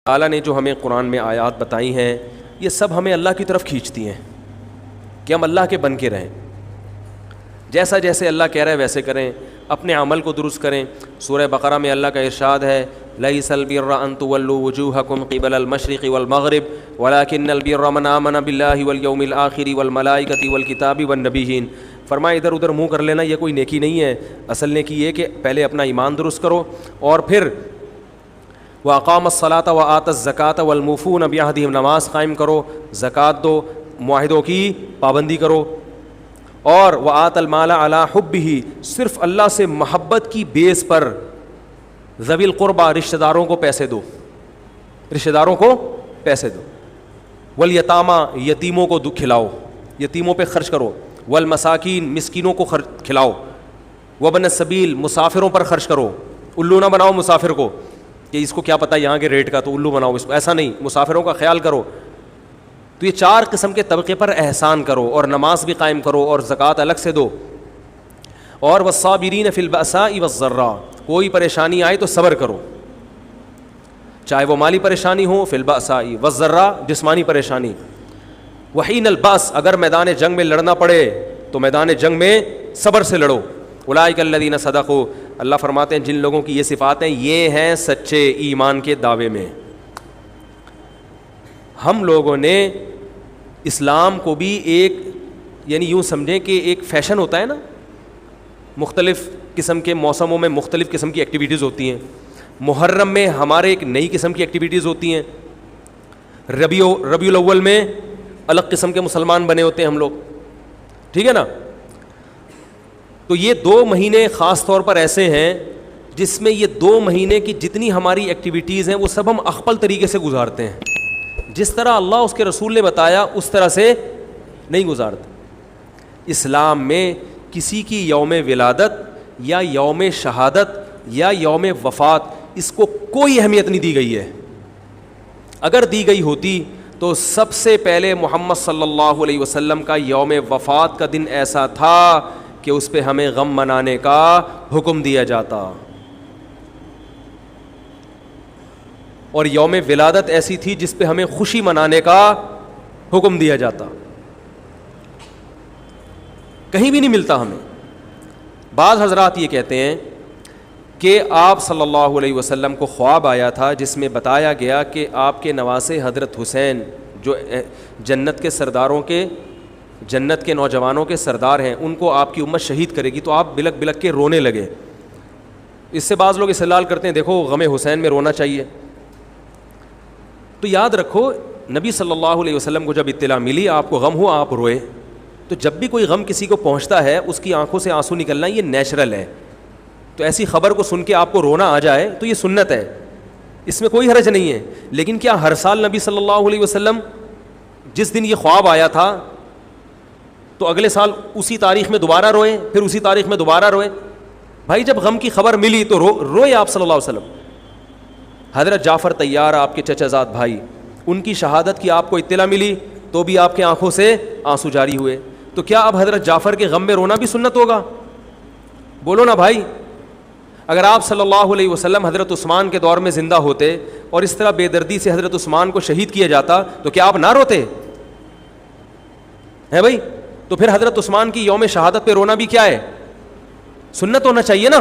تعالیٰ نے جو ہمیں قرآن میں آیات بتائی ہیں یہ سب ہمیں اللہ کی طرف کھینچتی ہیں کہ ہم اللہ کے بن کے رہیں, جیسا جیسے اللہ کہہ رہا ہے ویسے کریں, اپنے عمل کو درست کریں. سورہ بقرہ میں اللہ کا ارشاد ہے لیس البر ان تولوا وجوہکم قبل المشرق والمغرب ولکن البر من آمن باللہ والیوم الآخر والملائکۃ والکتاب والنبیین. فرمایا ادھر ادھر منہ کر لینا یہ کوئی نیکی نہیں ہے. اصل نیکی یہ کہ پہلے اپنا ایمان درست کرو اور پھر وَأَقَامَ الصَّلَاةَ وَآتَى الزَّكَاةَ وَالْمُوفُونَ بِعَهْدِهِمْ, نماز قائم کرو, زکوٰۃ دو, معاہدوں کی پابندی کرو, اور وَآتَى الْمَالَ عَلَىٰ حُبِّهِ, صرف اللہ سے محبت کی بیس پر ذوی القربہ رشتہ داروں کو پیسے دو, رشتہ داروں کو پیسے دو. والیتامى, یتیموں کو کھلاؤ, یتیموں پہ خرچ کرو. والمساکین, مسکینوں کو کھلاؤ. وابن السبیل, مسافروں پر خرچ کرو. الو نہ بناؤ مسافر کو کہ اس کو کیا پتہ یہاں کے ریٹ کا تو الو بناؤ اس کو, ایسا نہیں, مسافروں کا خیال کرو. تو یہ 4 قسم کے طبقے پر احسان کرو, اور نماز بھی قائم کرو, اور زکوٰۃ الگ سے دو. اور والصابرین فی البأساء والضراء, کوئی پریشانی آئے تو صبر کرو, چاہے وہ مالی پریشانی ہو, فی البأساء والضراء جسمانی پریشانی. وحین الباس, اگر میدان جنگ میں لڑنا پڑے تو میدان جنگ میں صبر سے لڑو. اولئک الذین صدقوا, اللہ فرماتے ہیں جن لوگوں کی یہ صفات ہیں یہ ہیں سچے ایمان کے دعوے میں. ہم لوگوں نے اسلام کو بھی ایک, یعنی یوں سمجھیں کہ ایک فیشن ہوتا ہے نا, مختلف قسم کے موسموں میں مختلف قسم کی ایکٹیویٹیز ہوتی ہیں. محرم میں ہمارے ایک نئی قسم کی ایکٹیویٹیز ہوتی ہیں, ربیع الاول میں الگ قسم کے مسلمان بنے ہوتے ہیں ہم لوگ, ٹھیک ہے نا. تو یہ 2 مہینے خاص طور پر ایسے ہیں جس میں یہ 2 مہینے کی جتنی ہماری ایکٹیویٹیز ہیں وہ سب ہم اخپل طریقے سے گزارتے ہیں. جس طرح اللہ اس کے رسول نے بتایا اس طرح سے نہیں گزارتے. اسلام میں کسی کی یوم ولادت یا یوم شہادت یا یوم وفات اس کو کوئی اہمیت نہیں دی گئی ہے. اگر دی گئی ہوتی تو سب سے پہلے محمد صلی اللہ علیہ وسلم کا یوم وفات کا دن ایسا تھا کہ اس پہ ہمیں غم منانے کا حکم دیا جاتا, اور یوم ولادت ایسی تھی جس پہ ہمیں خوشی منانے کا حکم دیا جاتا. کہیں بھی نہیں ملتا ہمیں. بعض حضرات یہ کہتے ہیں کہ آپ صلی اللہ علیہ وسلم کو خواب آیا تھا جس میں بتایا گیا کہ آپ کے نواسے حضرت حسین جو جنت کے سرداروں کے, جنت کے نوجوانوں کے سردار ہیں, ان کو آپ کی امت شہید کرے گی. تو آپ بلک بلک کے رونے لگے. اس سے بعض لوگ استدلال کرتے ہیں دیکھو غم حسین میں رونا چاہیے. تو یاد رکھو نبی صلی اللہ علیہ وسلم کو جب اطلاع ملی آپ کو غم ہوا آپ روئے. تو جب بھی کوئی غم کسی کو پہنچتا ہے اس کی آنکھوں سے آنسو نکلنا یہ نیچرل ہے. تو ایسی خبر کو سن کے آپ کو رونا آ جائے تو یہ سنت ہے, اس میں کوئی حرج نہیں ہے. لیکن کیا ہر سال نبی صلی اللہ علیہ وسلم جس دن یہ خواب آیا تھا تو اگلے سال اسی تاریخ میں دوبارہ روئے, پھر اسی تاریخ میں دوبارہ روئے؟ بھائی جب غم کی خبر ملی تو روئے آپ صلی اللہ علیہ وسلم. حضرت جعفر طیار آپ کے چچا زاد بھائی, ان کی شہادت کی آپ کو اطلاع ملی تو بھی آپ کے آنکھوں سے آنسو جاری ہوئے. تو کیا اب حضرت جعفر کے غم میں رونا بھی سنت ہوگا؟ بولو نا بھائی. اگر آپ صلی اللہ علیہ وسلم حضرت عثمان کے دور میں زندہ ہوتے اور اس طرح بے دردی سے حضرت عثمان کو شہید کیا جاتا تو کیا آپ نہ روتے ہیں بھائی؟ تو پھر حضرت عثمان کی یوم شہادت پہ رونا بھی کیا ہے؟ سنت ہونا چاہیے نا.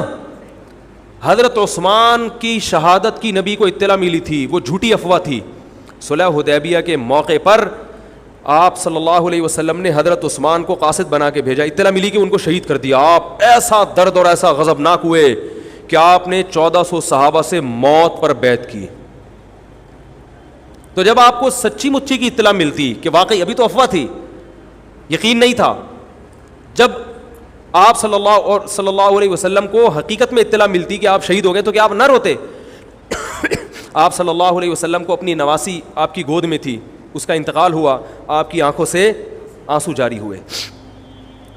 حضرت عثمان کی شہادت کی نبی کو اطلاع ملی تھی, وہ جھوٹی افواہ تھی. صلح حدیبیہ کے موقع پر آپ صلی اللہ علیہ وسلم نے حضرت عثمان کو قاصد بنا کے بھیجا. اطلاع ملی کہ ان کو شہید کر دیا. آپ ایسا درد اور ایسا غضبناک ہوئے کہ آپ نے 1400 صحابہ سے موت پر بیعت کی. تو جب آپ کو سچی مچی کی اطلاع ملتی کہ واقعی ابھی تو افواہ تھی, یقین نہیں تھا, جب آپ صلی اللہ علیہ وسلم کو حقیقت میں اطلاع ملتی کہ آپ شہید ہو گئے تو کیا آپ نہ روتے؟ آپ صلی اللہ علیہ وسلم کو اپنی نواسی آپ کی گود میں تھی, اس کا انتقال ہوا, آپ کی آنکھوں سے آنسو جاری ہوئے.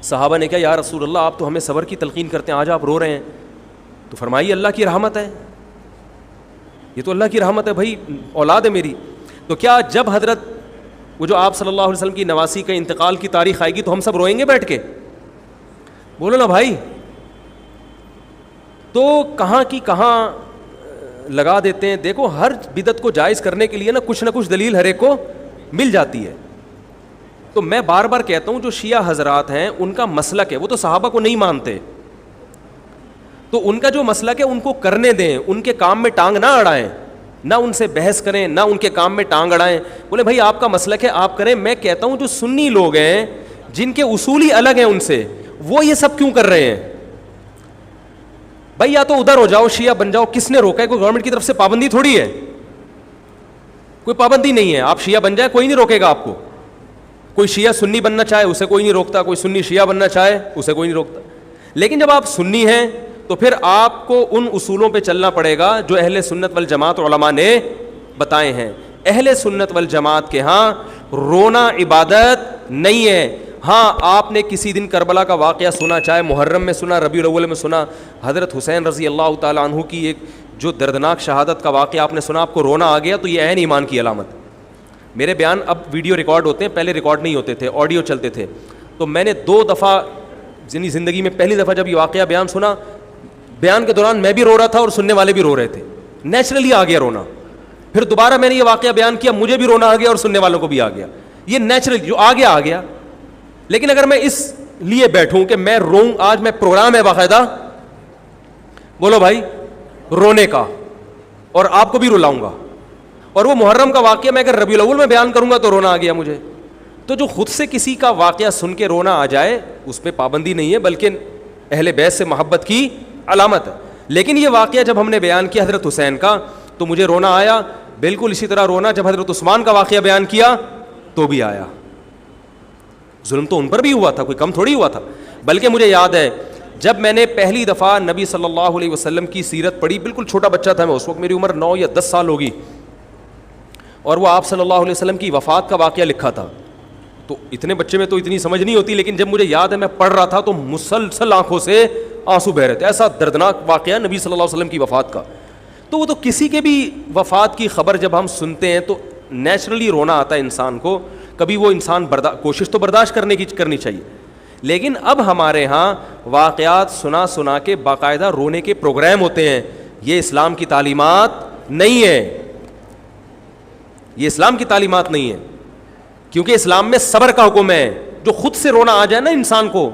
صحابہ نے کہا یا رسول اللہ آپ تو ہمیں صبر کی تلقین کرتے ہیں, آج آپ رو رہے ہیں. تو فرمائیے اللہ کی رحمت ہے, یہ تو اللہ کی رحمت ہے بھائی, اولاد ہے میری. تو کیا جب حضرت وہ جو آپ صلی اللہ علیہ وسلم کی نواسی کا انتقال کی تاریخ آئے گی تو ہم سب روئیں گے بیٹھ کے؟ بولو نا بھائی. تو کہاں کی کہاں لگا دیتے ہیں. دیکھو ہر بدعت کو جائز کرنے کے لیے نا کچھ دلیل ہر ایک کو مل جاتی ہے. تو میں بار بار کہتا ہوں جو شیعہ حضرات ہیں ان کا مسلک ہے, وہ تو صحابہ کو نہیں مانتے, تو ان کا جو مسلک ہے ان کو کرنے دیں, ان کے کام میں ٹانگ نہ اڑائیں, نہ ان سے بحث کریں, نہ ان کے کام میں ٹانگ اڑائیں. بولے بھائی آپ کا مسلک ہے آپ کریں. میں کہتا ہوں جو سنی لوگ ہیں جن کے اصول ہی الگ ہیں ان سے, وہ یہ سب کیوں کر رہے ہیں؟ بھائی یا تو ادھر ہو جاؤ, شیعہ بن جاؤ. کس نے روکا ہے؟ کوئی گورنمنٹ کی طرف سے پابندی تھوڑی ہے, کوئی پابندی نہیں ہے. آپ شیعہ بن جائے کوئی نہیں روکے گا آپ کو. کوئی شیعہ سنی بننا چاہے اسے کوئی نہیں روکتا, کوئی سنی شیعہ بننا چاہے اسے کوئی نہیں روکتا. لیکن جب آپ سنی ہیں تو پھر آپ کو ان اصولوں پہ چلنا پڑے گا جو اہل سنت والجماعت علماء نے بتائے ہیں. اہل سنت والجماعت کے ہاں رونا عبادت نہیں ہے. ہاں آپ نے کسی دن کربلا کا واقعہ سنا, چاہے محرم میں سنا, ربیع الاول میں سنا, حضرت حسین رضی اللہ تعالیٰ عنہ کی ایک جو دردناک شہادت کا واقعہ آپ نے سنا, آپ کو رونا آ گیا, تو یہ عین ایمان کی علامت. میرے بیان اب ویڈیو ریکارڈ ہوتے ہیں, پہلے ریکارڈ نہیں ہوتے تھے, آڈیو چلتے تھے. تو میں نے 2 دفعہ زندگی میں پہلی دفعہ جب یہ واقعہ بیان سنا, بیان کے دوران میں بھی رو رہا تھا اور سننے والے بھی رو رہے تھے, نیچرلی آ گیا رونا. پھر دوبارہ میں نے یہ واقعہ بیان کیا, مجھے بھی رونا آ گیا اور سننے والوں کو بھی آ گیا. یہ نیچرل جو آ گیا. لیکن اگر میں اس لیے بیٹھوں کہ میں روؤں, آج میں پروگرام ہے باقاعدہ, بولو بھائی, رونے کا, اور آپ کو بھی رلاؤں گا, اور وہ محرم کا واقعہ میں اگر ربیع الاول میں بیان کروں گا تو رونا آ گیا مجھے. تو جو خود سے کسی کا واقعہ سن کے رونا آ جائے اس پہ پابندی نہیں ہے, بلکہ اہل بیت سے محبت کی علامت ہے. لیکن یہ واقعہ جب ہم نے بیان کیا حضرت حسین کا تو مجھے رونا آیا. بالکل اسی طرح رونا جب حضرت عثمان کا واقعہ بیان کیا تو بھی آیا. ظلم تو ان پر بھی ہوا تھا, کوئی کم تھوڑی ہوا تھا. بلکہ مجھے یاد ہے جب میں نے پہلی دفعہ نبی صلی اللہ علیہ وسلم کی سیرت پڑھی, بالکل چھوٹا بچہ تھا میں اس وقت, میری عمر 9 یا 10 سال ہوگی, اور وہ آپ صلی اللہ علیہ وسلم کی وفات کا واقعہ لکھا تھا. تو اتنے بچے میں تو اتنی سمجھ نہیں ہوتی, لیکن جب مجھے یاد ہے میں پڑھ رہا تھا تو مسلسل آنکھوں سے آنسو بہ رہے تھے. ایسا دردناک واقعہ نبی صلی اللہ علیہ وسلم کی وفات کا. تو وہ تو کسی کے بھی وفات کی خبر جب ہم سنتے ہیں تو نیچرلی رونا آتا ہے انسان کو. کبھی وہ انسان کوشش تو برداشت کرنے کی کرنی چاہیے, لیکن اب ہمارے ہاں واقعات سنا کے باقاعدہ رونے کے پروگرام ہوتے ہیں. یہ اسلام کی تعلیمات نہیں ہے, یہ اسلام کی تعلیمات نہیں ہے, کیونکہ اسلام میں صبر کا حکم ہے. جو خود سے رونا آ جائے نا انسان کو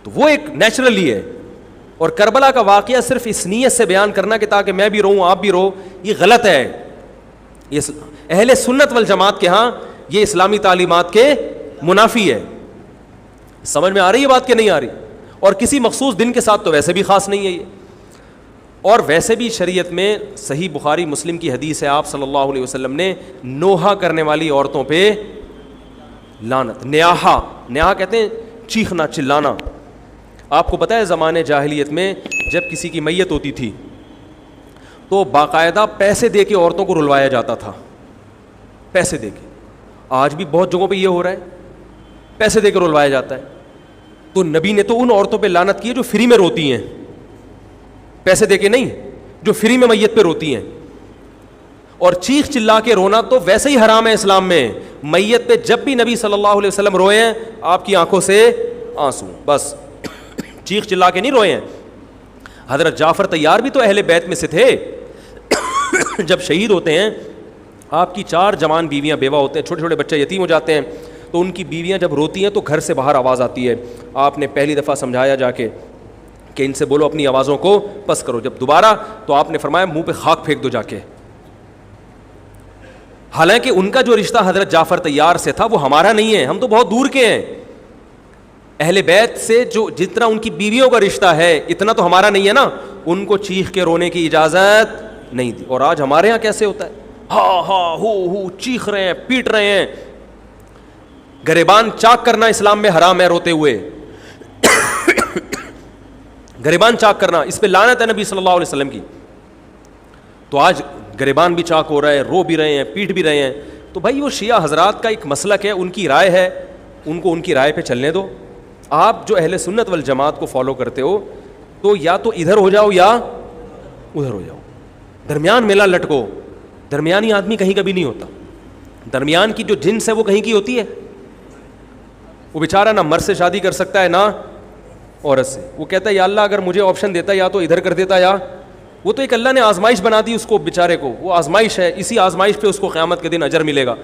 تو وہ ایک نیچرلی ہے. اور کربلا کا واقعہ صرف اس نیت سے بیان کرنا کہ تاکہ میں بھی روؤں آپ بھی رو, یہ غلط ہے. یہ اہل سنت والجماعت کے ہاں یہ اسلامی تعلیمات کے منافی ہے. سمجھ میں آ رہی ہے بات کہ نہیں آ رہی؟ اور کسی مخصوص دن کے ساتھ تو ویسے بھی خاص نہیں ہے یہ. اور ویسے بھی شریعت میں صحیح بخاری مسلم کی حدیث ہے, آپ صلی اللہ علیہ وسلم نے نوحہ کرنے والی عورتوں پہ لعنت, نیاحہ کہتے ہیں چیخنا چلانا. آپ کو پتہ ہے زمانے جاہلیت میں جب کسی کی میت ہوتی تھی تو باقاعدہ پیسے دے کے عورتوں کو رلوایا جاتا تھا, پیسے دے کے. آج بھی بہت جگہوں پہ یہ ہو رہا ہے, پیسے دے کے رلوایا جاتا ہے. تو نبی نے تو ان عورتوں پہ لعنت کی ہے جو فری میں روتی ہیں, پیسے دے کے نہیں, جو فری میں میت پہ روتی ہیں. اور چیخ چلا کے رونا تو ویسے ہی حرام ہے اسلام میں. میت پہ جب بھی نبی صلی اللہ علیہ وسلم روئے ہیں آپ کی آنکھوں سے آنسو, بس چیخ چلا کے نہیں روئے ہیں. حضرت جعفر طیار بھی تو اہل بیت میں سے تھے. جب شہید ہوتے ہیں آپ کی 4 جوان بیویاں بیوہ ہوتے ہیں, چھوٹے چھوٹے بچے یتیم ہو جاتے ہیں, تو ان کی بیویاں جب روتی ہیں تو گھر سے باہر آواز آتی ہے. آپ نے پہلی دفعہ سمجھایا جا کے کہ ان سے بولو اپنی آوازوں کو پس کرو. جب دوبارہ تو آپ نے فرمایا منہ پہ خاک پھینک دو جا کے. حالانکہ ان کا جو رشتہ حضرت جعفر طیار سے تھا وہ ہمارا نہیں ہے, ہم تو بہت دور کے ہیں. اہل بیت سے جو جتنا ان کی بیویوں کا رشتہ ہے اتنا تو ہمارا نہیں ہے نا. ان کو چیخ کے رونے کی اجازت نہیں دی. اور آج ہمارے ہاں کیسے ہوتا ہے, ہاں ہو چیخ رہے ہیں, پیٹ رہے ہیں. گریبان چاک کرنا اسلام میں حرام ہے روتے ہوئے. گریبان چاک کرنا اس پہ لعنت ہے نبی صلی اللہ علیہ وسلم کی. تو آج گریبان بھی چاک ہو رہا ہے, رو بھی رہے ہیں, پیٹ بھی رہے ہیں. تو بھائی وہ شیعہ حضرات کا ایک مسلک ہے, ان کی رائے ہے, ان کو ان کی رائے پہ چلنے دو. آپ جو اہل سنت والجماعت کو فالو کرتے ہو تو یا تو ادھر ہو جاؤ یا ادھر ہو جاؤ, درمیان میلہ لٹکو. درمیانی آدمی کہیں کبھی نہیں ہوتا. درمیان کی جو جنس ہے وہ کہیں کی ہوتی ہے. وہ بیچارہ نہ مرد سے شادی کر سکتا ہے نہ عورت سے. وہ کہتا ہے یا اللہ اگر مجھے آپشن دیتا یا تو ادھر کر دیتا یا وہ تو ایک اللہ نے آزمائش بنا دی اس کو بیچارے کو, وہ آزمائش ہے, اسی آزمائش پہ اس کو قیامت کے دن اجر ملے گا.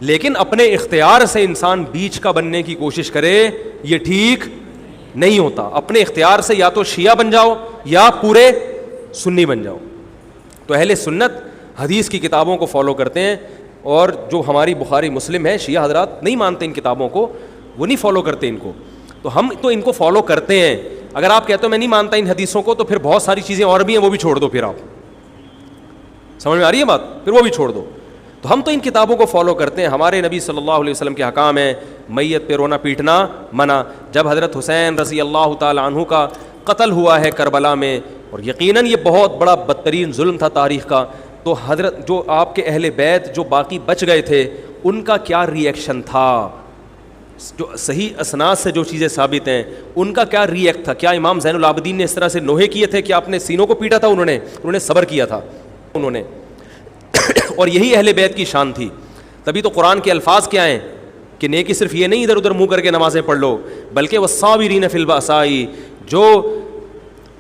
لیکن اپنے اختیار سے انسان بیچ کا بننے کی کوشش کرے, یہ ٹھیک نہیں ہوتا. اپنے اختیار سے یا تو شیعہ بن جاؤ یا پورے سنی بن جاؤ. تو اہل سنت حدیث کی کتابوں کو فالو کرتے ہیں, اور جو ہماری بخاری مسلم ہے شیعہ حضرات نہیں مانتے ان کتابوں کو, وہ نہیں فالو کرتے ان کو. تو ہم تو ان کو فالو کرتے ہیں. اگر آپ کہتے ہو میں نہیں مانتا ان حدیثوں کو, تو پھر بہت ساری چیزیں اور بھی ہیں وہ بھی چھوڑ دو. پھر آپ سمجھ میں آ رہی ہے بات, پھر وہ بھی چھوڑ دو. تو ہم تو ان کتابوں کو فالو کرتے ہیں. ہمارے نبی صلی اللہ علیہ وسلم کے حکام ہیں, میت پہ رونا پیٹنا منع. جب حضرت حسین رضی اللہ تعالی عنہ کا قتل ہوا ہے کربلا میں, اور یقیناً یہ بہت بڑا بدترین ظلم تھا تاریخ کا, تو حضرت جو آپ کے اہل بیت جو باقی بچ گئے تھے ان کا کیا ری ایکشن تھا, جو صحیح اسناد سے جو چیزیں ثابت ہیں ان کا کیا ری ایکٹ تھا. کیا امام زین العابدین نے اس طرح سے نوحے کیے تھے کہ آپ نے سینوں کو پیٹا تھا؟ انہوں نے صبر کیا تھا انہوں نے. اور یہی اہل بیت کی شان تھی. تبھی تو قرآن کے الفاظ کیا ہیں کہ نیکی صرف یہ نہیں ادھر ادھر منہ کر کے نمازیں پڑھ لو, بلکہ والصابرین فی البأساء, جو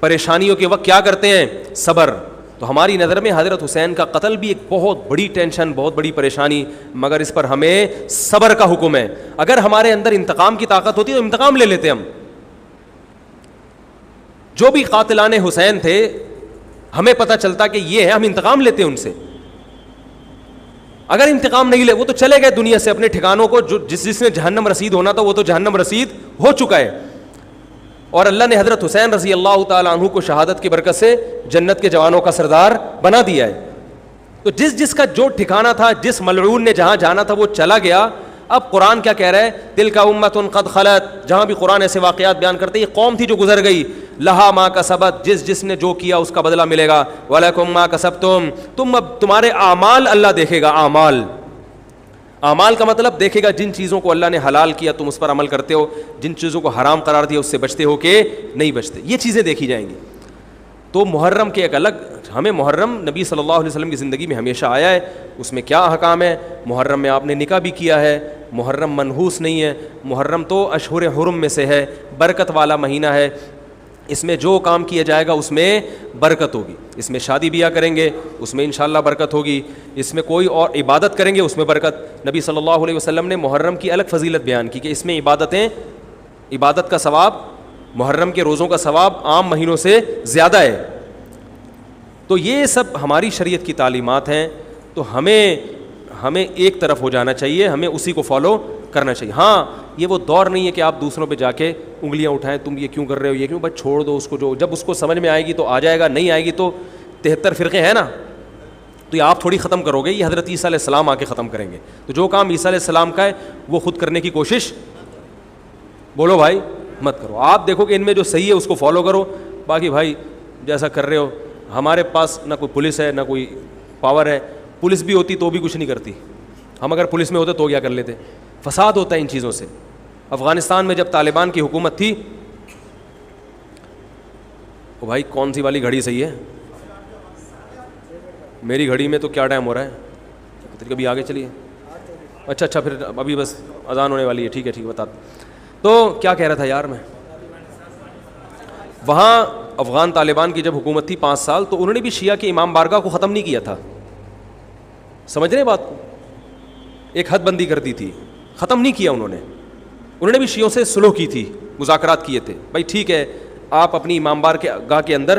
پریشانیوں کے وقت کیا کرتے ہیں, صبر. تو ہماری نظر میں حضرت حسین کا قتل بھی ایک بہت بڑی ٹینشن, بہت بڑی پریشانی, مگر اس پر ہمیں صبر کا حکم ہے. اگر ہمارے اندر انتقام کی طاقت ہوتی تو انتقام لے لیتے ہم. جو بھی قاتلان حسین تھے ہمیں پتہ چلتا کہ یہ ہے, ہم انتقام لیتے ان سے. اگر انتقام نہیں لے, وہ تو چلے گئے دنیا سے اپنے ٹھکانوں کو, جو جس نے جہنم رسید ہونا تھا وہ تو جہنم رسید ہو چکا ہے. اور اللہ نے حضرت حسین رضی اللہ تعالی عنہ کو شہادت کی برکت سے جنت کے جوانوں کا سردار بنا دیا ہے. تو جس کا جو ٹھکانہ تھا, جس ملعون نے جہاں جانا تھا وہ چلا گیا. اب قرآن کیا کہہ رہا ہے, تلک امۃ قد خلت. جہاں بھی قرآن ایسے واقعات بیان کرتے ہیں, یہ قوم تھی جو گزر گئی, لہا ما کسبت, جس نے جو کیا اس کا بدلہ ملے گا, ولکم ما کسبتم, تم اب تمہارے اعمال اللہ دیکھے گا. اعمال کا مطلب دیکھے گا جن چیزوں کو اللہ نے حلال کیا تم اس پر عمل کرتے ہو, جن چیزوں کو حرام قرار دیا اس سے بچتے ہو کہ نہیں بچتے, یہ چیزیں دیکھی جائیں گی. تو محرم کے ایک الگ, ہمیں محرم نبی صلی اللہ علیہ وسلم کی زندگی میں ہمیشہ آیا ہے, اس میں کیا احکام ہے. محرم میں آپ نے نکاح بھی کیا ہے, محرم منحوس نہیں ہے, محرم تو اشہر حرم میں سے ہے, برکت والا مہینہ ہے. اس میں جو کام کیا جائے گا اس میں برکت ہوگی. اس میں شادی بیاہ کریں گے اس میں انشاءاللہ برکت ہوگی. اس میں کوئی اور عبادت کریں گے اس میں برکت. نبی صلی اللہ علیہ وسلم نے محرم کی الگ فضیلت بیان کی کہ اس میں عبادت کا ثواب, محرم کے روزوں کا ثواب عام مہینوں سے زیادہ ہے. تو یہ سب ہماری شریعت کی تعلیمات ہیں. تو ہمیں ایک طرف ہو جانا چاہیے, ہمیں اسی کو فالو کرنا چاہیے. ہاں یہ وہ دور نہیں ہے کہ آپ دوسروں پہ جا کے انگلیاں اٹھائیں, تم یہ کیوں کر رہے ہو, یہ کیوں, بس چھوڑ دو اس کو, جو جب اس کو سمجھ میں آئے گی تو آ جائے گا, نہیں آئے گی تو 73 فرقے ہیں نا, تو یہ آپ تھوڑی ختم کرو گے, یہ حضرت عیسیٰ علیہ السلام آ کے ختم کریں گے. تو جو کام عیسیٰ علیہ السلام کا ہے وہ خود کرنے کی کوشش, بولو بھائی, مت کرو. آپ دیکھو کہ ان میں جو صحیح ہے اس کو فالو کرو, باقی بھائی جیسا کر رہے ہو. ہمارے پاس نہ کوئی پولیس ہے نہ کوئی پاور ہے, پولیس بھی ہوتی تو بھی کچھ نہیں کرتی. ہم اگر پولیس میں ہوتے تو کیا کر لیتے. فساد ہوتا ہے ان چیزوں سے. افغانستان میں جب طالبان کی حکومت تھی, او بھائی کون سی والی گھڑی صحیح ہے, میری گھڑی میں تو کیا ٹائم ہو رہا ہے, کبھی آگے چلیے. اچھا پھر ابھی بس اذان ہونے والی ہے, ٹھیک ہے بتا. تو کیا کہہ رہا تھا یار میں, وہاں افغان طالبان کی جب حکومت تھی 5 سال, تو انہوں نے بھی شیعہ کی امام بارگاہ کو ختم نہیں کیا تھا. سمجھ رہے ہیں بات کو, ایک حد بندی کر دی تھی, ختم نہیں کیا انہوں نے بھی شیعوں سے صلح کی تھی, مذاکرات کیے تھے. بھائی ٹھیک ہے آپ اپنی امام بارگاہ کے اندر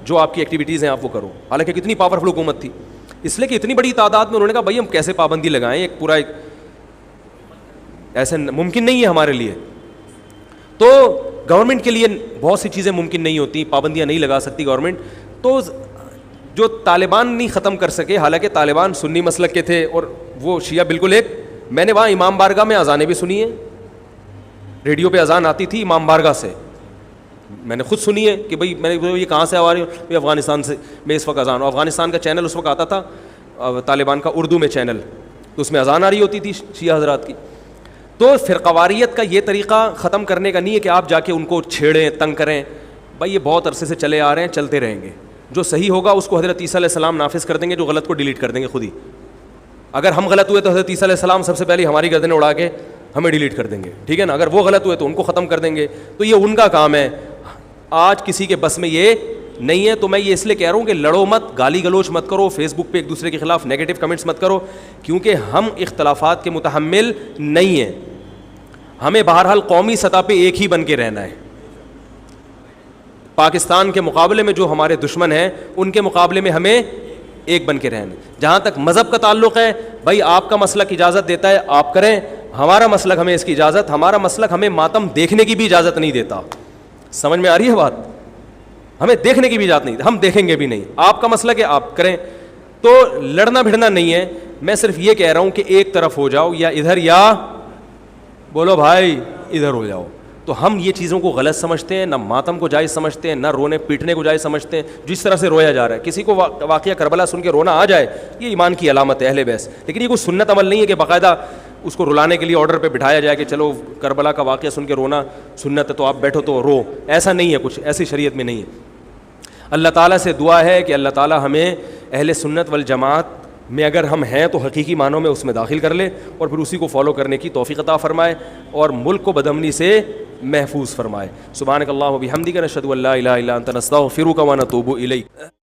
جو آپ کی ایکٹیویٹیز ہیں آپ وہ کرو. حالانکہ کتنی پاورفل حکومت تھی, اس لیے کہ اتنی بڑی تعداد میں انہوں نے کہا بھائی ہم کیسے پابندی لگائیں, ایک پورا ایسے ممکن نہیں ہے ہمارے لیے. تو گورنمنٹ کے لیے بہت سی چیزیں ممکن نہیں ہوتی, پابندیاں نہیں لگا سکتی گورنمنٹ. تو جو طالبان نہیں ختم کر سکے, حالانکہ طالبان سنی مسلک کے تھے اور وہ شیعہ بالکل ایک, میں نے وہاں امام بارگاہ میں اذانیں بھی سنی ہیں, ریڈیو پہ اذان آتی تھی امام بارگاہ سے, میں نے خود سنی ہے کہ بھائی میں نے یہ کہاں سے آ رہی ہوں, افغانستان سے میں اس وقت اذان. افغانستان کا چینل اس وقت آتا تھا طالبان کا اردو میں چینل, تو اس میں اذان آ رہی ہوتی تھی شیعہ حضرات کی. تو فرقواریت کا یہ طریقہ ختم کرنے کا نہیں ہے کہ آپ جا کے ان کو چھیڑیں تنگ کریں. بھائی یہ بہت عرصے سے چلے آ رہے ہیں, چلتے رہیں گے. جو صحیح ہوگا اس کو حضرت عیسیٰ علیہ السلام نافذ کر دیں گے, جو غلط کو ڈیلیٹ کر دیں گے خود ہی. اگر ہم غلط ہوئے تو حضرت عیسیٰ علیہ السلام سب سے پہلے ہماری گردنیں اڑا کے ہمیں ڈیلیٹ کر دیں گے, ٹھیک ہے نا. اگر وہ غلط ہوئے تو ان کو ختم کر دیں گے. تو یہ ان کا کام ہے, آج کسی کے بس میں یہ نہیں ہے. تو میں یہ اس لیے کہہ رہا ہوں کہ لڑو مت, گالی گلوچ مت کرو, فیس بک پہ ایک دوسرے کے خلاف نیگیٹو کمنٹس مت کرو, کیونکہ ہم اختلافات کے متحمل نہیں ہیں. ہمیں بہرحال قومی سطح پہ ایک ہی بن کے رہنا ہے. پاکستان کے مقابلے میں جو ہمارے دشمن ہیں ان کے مقابلے میں ہمیں ایک بن کے رہنا. جہاں تک مذہب کا تعلق ہے, بھائی آپ کا مسلک اجازت دیتا ہے آپ کریں, ہمارا مسلک ہمیں اس کی اجازت, ہمارا مسلک ہمیں ماتم دیکھنے کی بھی اجازت نہیں دیتا. سمجھ میں آ رہی ہے بات؟ ہمیں دیکھنے کی بھی اجازت نہیں, ہم دیکھیں گے بھی نہیں. آپ کا مسلک ہے آپ کریں. تو لڑنا بھڑنا نہیں ہے, میں صرف یہ کہہ رہا ہوں کہ ایک طرف ہو جاؤ, یا ادھر یا بولو بھائی ادھر ہو جاؤ. تو ہم یہ چیزوں کو غلط سمجھتے ہیں, نہ ماتم کو جائز سمجھتے ہیں, نہ رونے پیٹنے کو جائز سمجھتے ہیں. جس طرح سے رویا جا رہا ہے, کسی کو واقعہ کربلا سن کے رونا آ جائے, یہ ایمان کی علامت ہے اہل بیت, لیکن یہ کوئی سنت عمل نہیں ہے کہ باقاعدہ اس کو رلانے کے لیے آرڈر پہ بٹھایا جائے کہ چلو کربلا کا واقعہ سن کے رونا سنت ہے تو آپ بیٹھو تو رو. ایسا نہیں ہے, کچھ ایسی شریعت میں نہیں ہے. اللہ تعالیٰ سے دعا ہے کہ اللہ تعالیٰ ہمیں اہل سنت والجماعت میں اگر ہم ہیں تو حقیقی معنوں میں اس میں داخل کر لے, اور پھر اسی کو فالو کرنے کی توفیق عطا فرمائے, اور ملک کو بدامنی سے محفوظ فرمائے. سبحانک اللہم و بحمدک نشہد ان لا الہ الا انت نستغفرک و نتوب الیک.